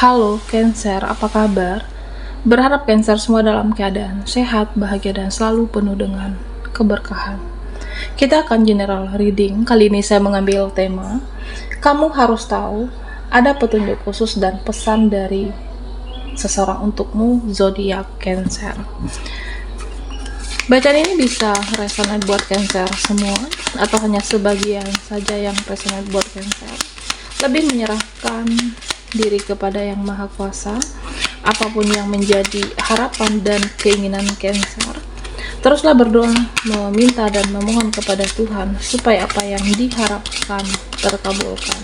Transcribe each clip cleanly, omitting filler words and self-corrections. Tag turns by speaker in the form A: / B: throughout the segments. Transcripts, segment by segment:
A: Halo Cancer, apa kabar? Berharap Cancer semua dalam keadaan sehat, bahagia, dan selalu penuh dengan keberkahan. Kita akan general reading. Kali ini saya mengambil tema kamu harus tahu ada petunjuk khusus dan pesan dari seseorang untukmu, zodiak Cancer. Bacaan ini bisa resonate buat Cancer semua atau hanya sebagian saja yang resonate buat Cancer. Lebih menyerahkan diri kepada Yang Maha Kuasa, apapun yang menjadi harapan dan keinginan Cancer. Teruslah berdoa, meminta dan memohon kepada Tuhan supaya apa yang diharapkan terkabulkan.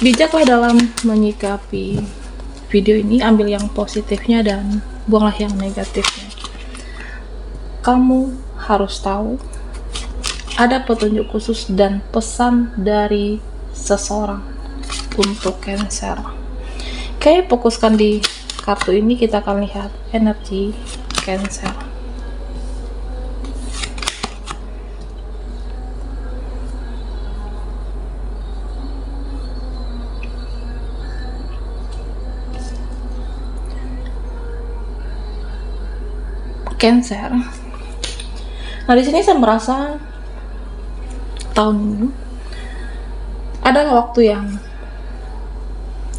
A: Bijaklah dalam menyikapi video ini, ambil yang positifnya dan buanglah yang negatifnya. Kamu harus tahu ada petunjuk khusus dan pesan dari seseorang untuk Cancer. Oke, fokuskan di kartu ini, kita akan lihat energi Cancer. Cancer. Nah, di sini saya merasa tahun ini adalah waktu yang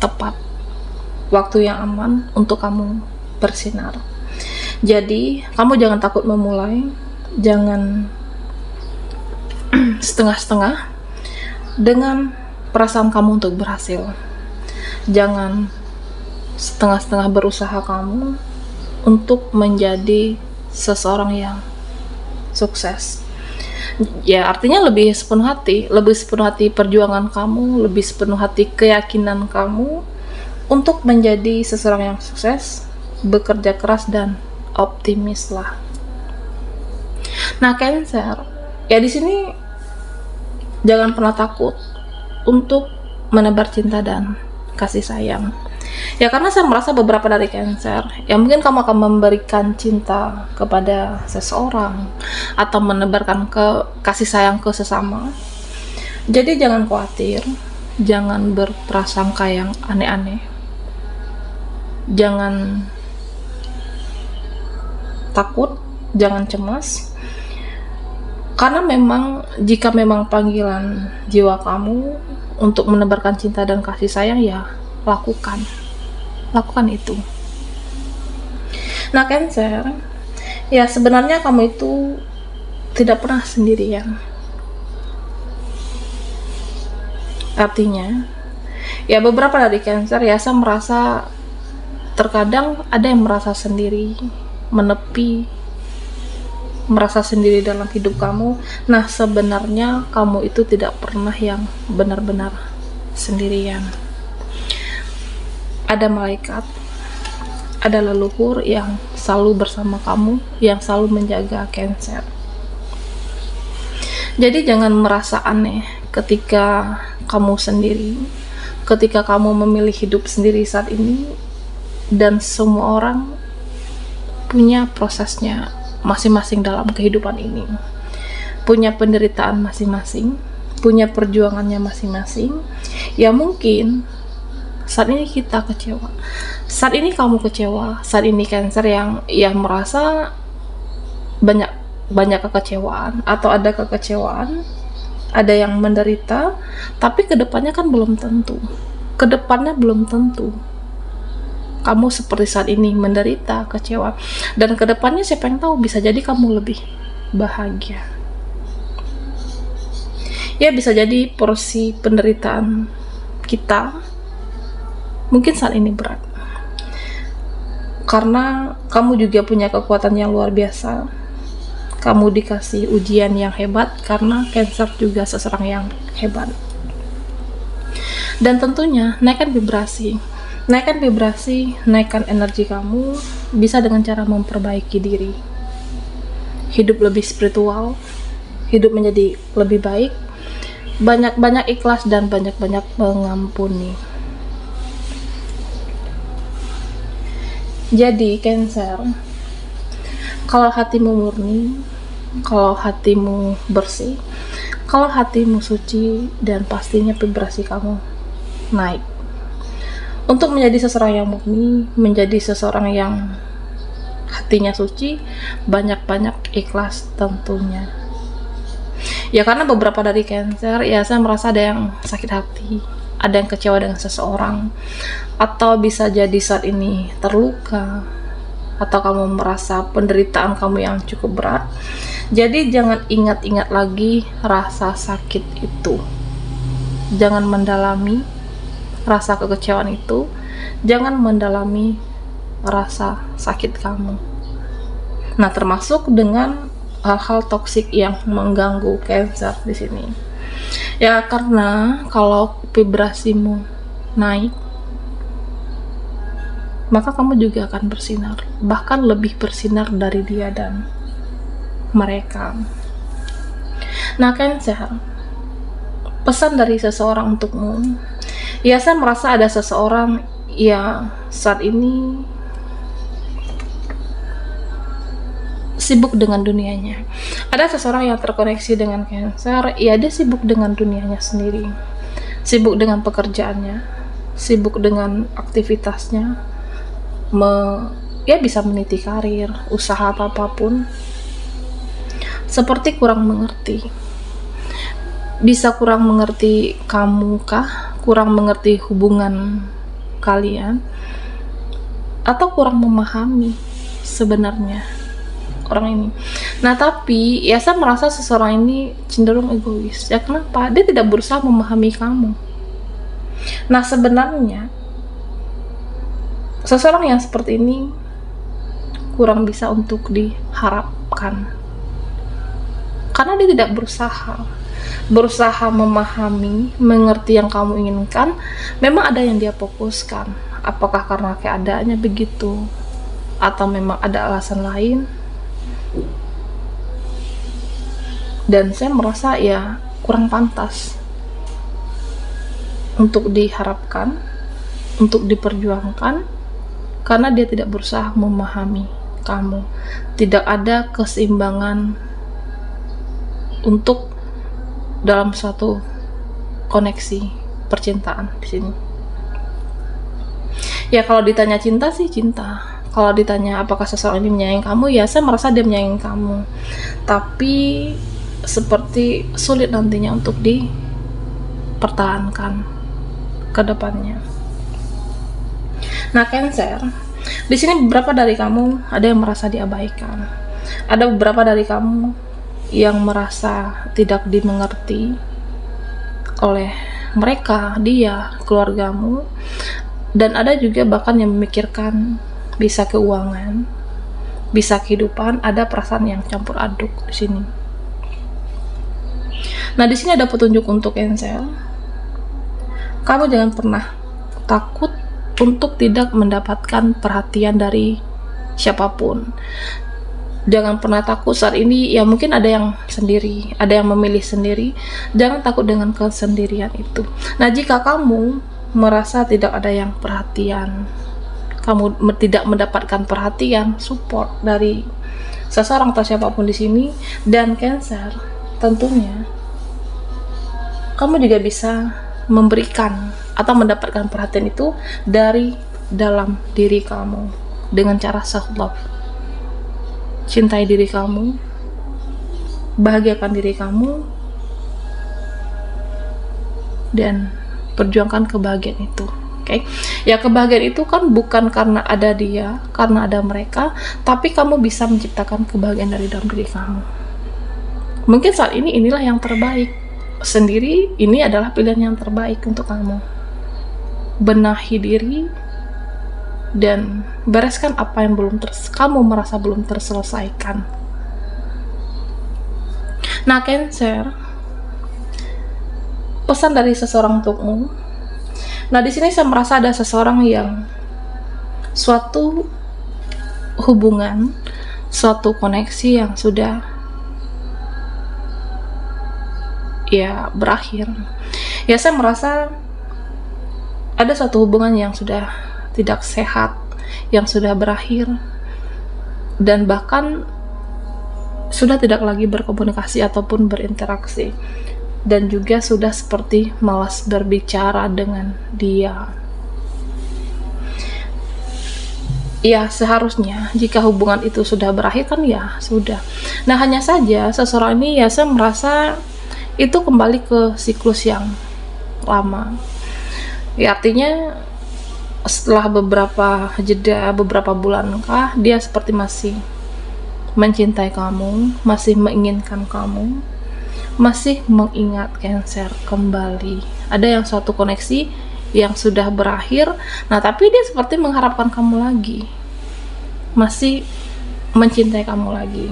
A: tepat, waktu yang aman untuk kamu bersinar. Jadi, kamu jangan takut memulai, jangan setengah-setengah dengan perasaan kamu untuk berhasil. Jangan setengah-setengah berusaha kamu untuk menjadi seseorang yang sukses. Ya, artinya lebih sepenuh hati perjuangan kamu, lebih sepenuh hati keyakinan kamu untuk menjadi seseorang yang sukses, bekerja keras dan optimis lah. Nah, Cancer, ya di sini jangan pernah takut untuk menebar cinta dan kasih sayang. Ya, karena saya merasa beberapa dari Cancer, ya mungkin kamu akan memberikan cinta kepada seseorang atau menebarkan kasih sayang ke sesama. Jadi jangan khawatir, jangan berprasangka yang aneh-aneh, jangan takut, jangan cemas. Karena memang jika memang panggilan jiwa kamu untuk menebarkan cinta dan kasih sayang, ya lakukan itu. Nah, Cancer, ya sebenarnya kamu itu tidak pernah sendirian. Artinya, ya beberapa dari Cancer, ya saya merasa terkadang ada yang merasa sendiri, menepi, merasa sendiri dalam hidup kamu. Nah, sebenarnya kamu itu tidak pernah yang benar-benar sendirian. Ada malaikat, ada leluhur yang selalu bersama kamu, yang selalu menjaga Cancer. Jadi jangan merasa aneh ketika kamu sendiri, ketika kamu memilih hidup sendiri saat ini, dan semua orang punya prosesnya masing-masing dalam kehidupan ini, punya penderitaan masing-masing, punya perjuangannya masing-masing. Ya mungkin saat ini kita kecewa, saat ini kamu kecewa, saat ini Cancer yang merasa banyak kekecewaan atau ada kekecewaan, ada yang menderita, tapi kedepannya kan belum tentu. Kamu seperti saat ini menderita, kecewa, dan kedepannya siapa yang tahu, bisa jadi kamu lebih bahagia. Ya, bisa jadi porsi penderitaan kita mungkin saat ini berat, karena kamu juga punya kekuatan yang luar biasa. Kamu dikasih ujian yang hebat, karena Cancer juga seseorang yang hebat. Dan tentunya naikkan vibrasi, naikkan energi kamu, bisa dengan cara memperbaiki diri, hidup lebih spiritual, hidup menjadi lebih baik, banyak-banyak ikhlas dan banyak-banyak mengampuni. Jadi Cancer, kalau hatimu murni, kalau hatimu bersih, kalau hatimu suci, dan pastinya vibrasi kamu naik. Untuk menjadi seseorang yang murni, menjadi seseorang yang hatinya suci, banyak-banyak ikhlas tentunya. Ya karena beberapa dari Cancer, ya saya merasa ada yang sakit hati, ada yang kecewa dengan seseorang, atau bisa jadi saat ini terluka, atau kamu merasa penderitaan kamu yang cukup berat. Jadi jangan ingat-ingat lagi rasa sakit itu, jangan mendalami rasa kekecewaan itu, jangan mendalami rasa sakit kamu. Nah, termasuk dengan hal-hal toksik yang mengganggu Cancer di sini. Ya karena kalau vibrasimu naik, maka kamu juga akan bersinar, bahkan lebih bersinar dari dia dan mereka. Nah, Cancer, pesan dari seseorang untukmu. Ya saya merasa ada seseorang yang saat ini sibuk dengan dunianya. Ada seseorang yang terkoneksi dengan Cancer, ya dia sibuk dengan dunianya sendiri, sibuk dengan pekerjaannya, sibuk dengan aktivitasnya, ya bisa meniti karir, usaha apapun, seperti kurang mengerti. Bisa kurang mengerti kamu kah? Kurang mengerti hubungan kalian? Atau kurang memahami sebenarnya orang ini? Nah, tapi ya saya merasa seseorang ini cenderung egois. Ya kenapa? Dia tidak berusaha memahami kamu. Nah, sebenarnya seseorang yang seperti ini kurang bisa untuk diharapkan, karena dia tidak berusaha memahami, mengerti yang kamu inginkan. Memang ada yang dia fokuskan, apakah karena keadaannya begitu atau memang ada alasan lain. Dan saya merasa ya kurang pantas untuk diharapkan, untuk diperjuangkan, karena dia tidak berusaha memahami kamu. Tidak ada keseimbangan untuk dalam suatu koneksi percintaan di sini. Ya kalau ditanya cinta sih cinta. Kalau ditanya apakah seseorang ini menyayangi kamu, ya saya merasa dia menyayangi kamu. Tapi seperti sulit nantinya untuk dipertahankan ke depannya. Nah, Cancer, di sini beberapa dari kamu ada yang merasa diabaikan. Ada beberapa dari kamu yang merasa tidak dimengerti oleh mereka, dia, keluargamu. Dan ada juga bahkan yang memikirkan bisa keuangan, bisa kehidupan, ada perasaan yang campur aduk di sini. Nah, di sini ada petunjuk untuk Cancer. Kamu jangan pernah takut untuk tidak mendapatkan perhatian dari siapapun. Jangan pernah takut saat ini, ya mungkin ada yang sendiri, ada yang memilih sendiri. Jangan takut dengan kesendirian itu. Nah, jika kamu merasa tidak ada yang perhatian, kamu tidak mendapatkan perhatian, support dari seseorang atau siapapun di sini, dan Cancer, tentunya kamu juga bisa memberikan atau mendapatkan perhatian itu dari dalam diri kamu dengan cara self love. Cintai diri kamu, bahagiakan diri kamu, dan perjuangkan kebahagiaan itu. Oke? Ya, kebahagiaan itu kan bukan karena ada dia, karena ada mereka, tapi kamu bisa menciptakan kebahagiaan dari dalam diri kamu. Mungkin saat ini inilah yang terbaik sendiri, ini adalah pilihan yang terbaik untuk kamu. Benahi diri dan bereskan apa yang kamu merasa belum terselesaikan. Nah, Cancer, pesan dari seseorang untukmu. Nah, di sini saya merasa ada seseorang yang suatu hubungan, suatu koneksi yang sudah ya berakhir. Ya, saya merasa ada suatu hubungan yang sudah tidak sehat, yang sudah berakhir, dan bahkan sudah tidak lagi berkomunikasi ataupun berinteraksi, dan juga sudah seperti malas berbicara dengan dia. ya seharusnya jika hubungan itu sudah berakhir kan ya sudah. Nah hanya saja seseorang ini ya saya merasa itu kembali ke siklus yang lama. Ya artinya setelah beberapa jeda, beberapa bulan kah, dia seperti masih mencintai kamu, masih menginginkan kamu, masih mengingat Cancer kembali. Ada yang suatu koneksi yang sudah berakhir, nah tapi dia seperti mengharapkan kamu lagi, masih mencintai kamu lagi.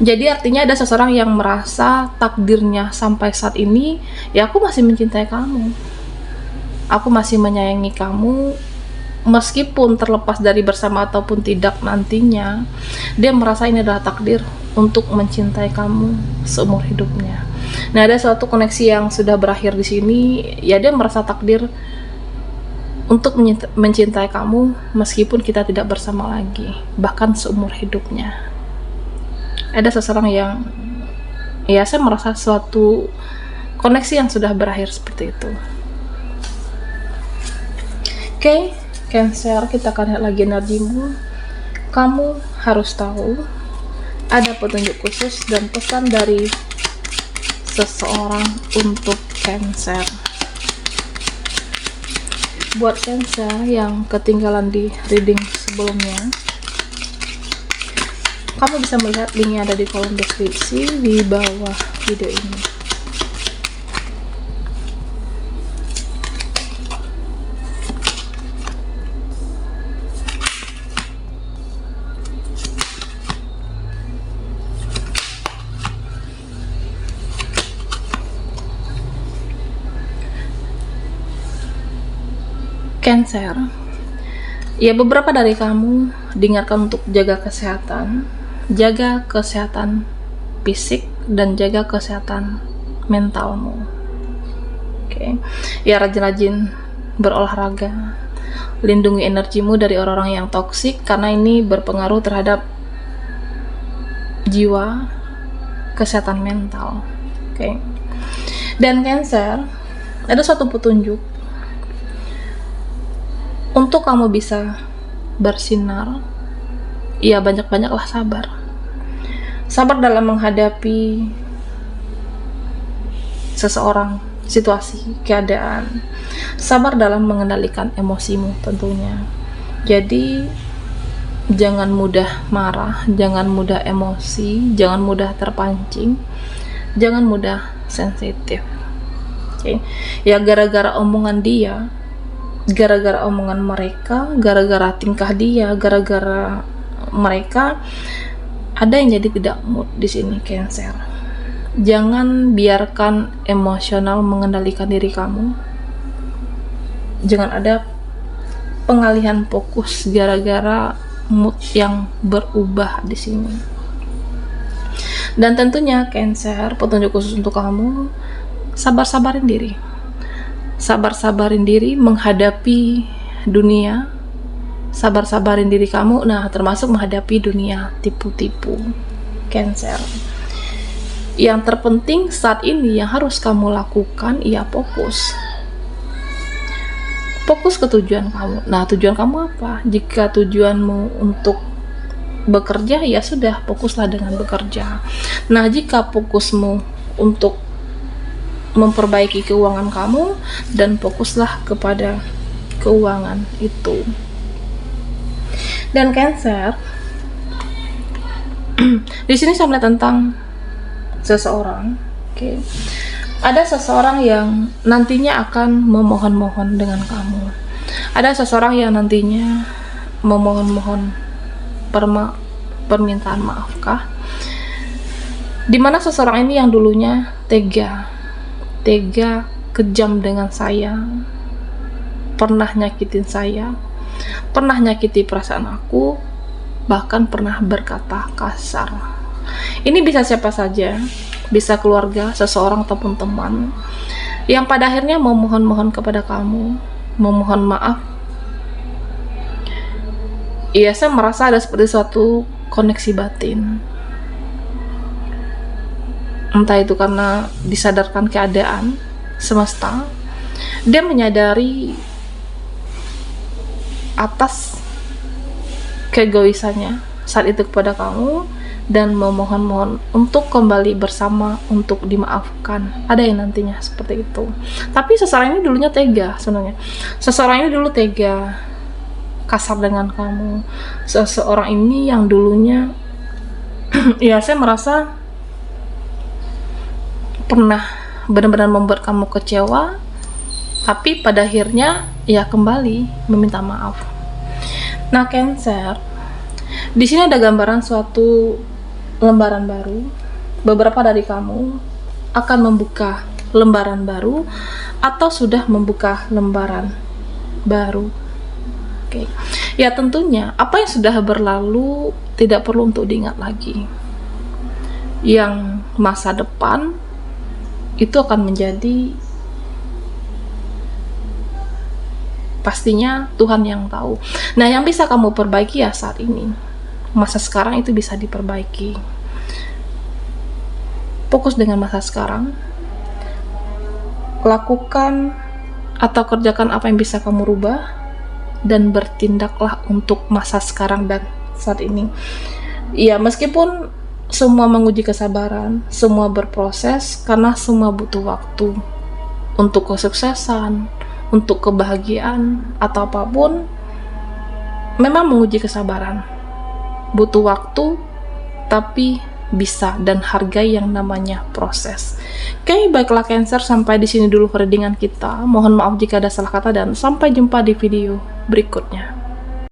A: Jadi artinya ada seseorang yang merasa takdirnya sampai saat ini, ya aku masih mencintai kamu, aku masih menyayangi kamu, meskipun terlepas dari bersama ataupun tidak nantinya, dia merasa ini adalah takdir untuk mencintai kamu seumur hidupnya. Nah, ada suatu koneksi yang sudah berakhir di sini, ya dia merasa takdir untuk mencintai kamu meskipun kita tidak bersama lagi, bahkan seumur hidupnya. Ada seseorang yang, ya saya merasa suatu koneksi yang sudah berakhir seperti itu. Oke, Cancer, kita akan lihat lagi energimu. Kamu harus tahu ada petunjuk khusus dan pesan dari seseorang untuk Cancer. Buat Cancer yang ketinggalan di reading sebelumnya, kamu bisa melihat linknya ada di kolom deskripsi di bawah video ini. Cancer, ya beberapa dari kamu diingatkan untuk jaga kesehatan fisik dan jaga kesehatan mentalmu. Oke. Ya rajin-rajin berolahraga, lindungi energimu dari orang-orang yang toksik karena ini berpengaruh terhadap jiwa, kesehatan mental. Oke. Dan Cancer, ada suatu petunjuk untuk kamu bisa bersinar, ya banyak-banyaklah sabar. Sabar dalam menghadapi seseorang, situasi, keadaan. Sabar dalam mengendalikan emosimu tentunya. Jadi jangan mudah marah, jangan mudah emosi, jangan mudah terpancing, jangan mudah sensitif. Oke. Ya gara-gara omongan dia, gara-gara omongan mereka, gara-gara tingkah dia, gara-gara mereka, ada yang jadi tidak mood di sini Cancer. Jangan biarkan emosional mengendalikan diri kamu. Jangan ada pengalihan fokus gara-gara mood yang berubah di sini. Dan tentunya Cancer, petunjuk khusus untuk kamu, sabar-sabarin diri. Sabar-sabarin diri menghadapi dunia, sabar-sabarin diri kamu, nah termasuk menghadapi dunia tipu-tipu Cancer. Yang terpenting saat ini yang harus kamu lakukan, ia fokus ke tujuan kamu. Nah tujuan kamu apa? Jika tujuanmu untuk bekerja, ya sudah, fokuslah dengan bekerja. Nah jika fokusmu untuk memperbaiki keuangan kamu, dan fokuslah kepada keuangan itu. Dan Cancer, di sini saya melihat tentang seseorang. Oke. Ada seseorang yang nantinya akan memohon-mohon dengan kamu. Ada seseorang yang nantinya memohon-mohon permintaan maafkah? Dimana seseorang ini yang dulunya tega, kejam dengan saya, pernah nyakitin saya, pernah nyakiti perasaan aku, bahkan pernah berkata kasar. Ini bisa siapa saja, bisa keluarga, seseorang ataupun teman, yang pada akhirnya memohon-mohon kepada kamu, memohon maaf. Iya, saya merasa ada seperti suatu koneksi batin. Entah itu karena disadarkan keadaan semesta, dia menyadari atas keegoisannya saat itu kepada kamu, dan memohon untuk kembali bersama, untuk dimaafkan. Ada yang nantinya seperti itu. Tapi seseorang ini dulunya tega sebenarnya. Seseorang ini dulu tega, kasar dengan kamu. Seseorang ini yang dulunya ya saya merasa pernah benar-benar membuat kamu kecewa, tapi pada akhirnya ya kembali meminta maaf. Nah, Cancer, di sini ada gambaran suatu lembaran baru. Beberapa dari kamu akan membuka lembaran baru atau sudah membuka lembaran baru. Oke. Ya tentunya apa yang sudah berlalu tidak perlu untuk diingat lagi. Yang masa depan itu akan menjadi pastinya Tuhan yang tahu. Nah, yang bisa kamu perbaiki ya saat ini. Masa sekarang itu bisa diperbaiki. Fokus dengan masa sekarang. Lakukan atau kerjakan apa yang bisa kamu rubah, dan bertindaklah untuk masa sekarang dan saat ini. Ya, meskipun semua menguji kesabaran, semua berproses, karena semua butuh waktu untuk kesuksesan, untuk kebahagiaan, atau apapun, memang menguji kesabaran. Butuh waktu, tapi bisa dan hargai yang namanya proses. Oke, baiklah Cancer, sampai di sini dulu readingan kita. Mohon maaf jika ada salah kata dan sampai jumpa di video berikutnya.